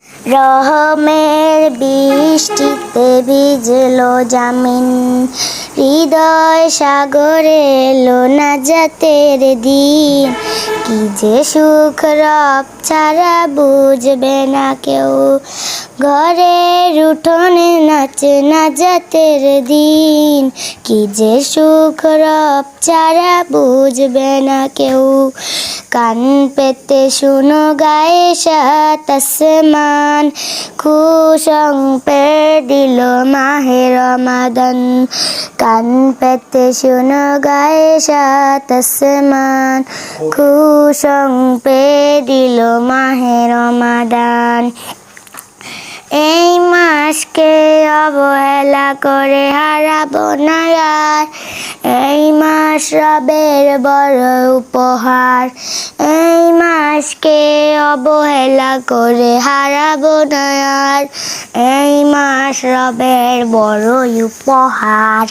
রহমের বৃষ্টিতে ভিজলো জামিন, হৃদয় সাগরে এলো নাজাতের দিন। কি যে সুখ রব ছাড়া বুঝবে না কেউ, ঘরের উঠোনে নাচে নাজাতের দিন। কি যে সুখ রব ছাড়া বুঝবে না কেউ। কান পেতে শুনো গায়ে সাত আসমান, খুশংপে দিল মাহে রমাদান। কান পেতে শুনো গায়ে সাত আসমান, খুশংপে দিল মাহে রমাদান। এই মাসকে অবহেলা করে হারাবো না আর, এই মাস রবের বড় উপহার। এই মাসকে অবহেলা করে হারাবো না আর, এই মাস রবের বড় উপহার।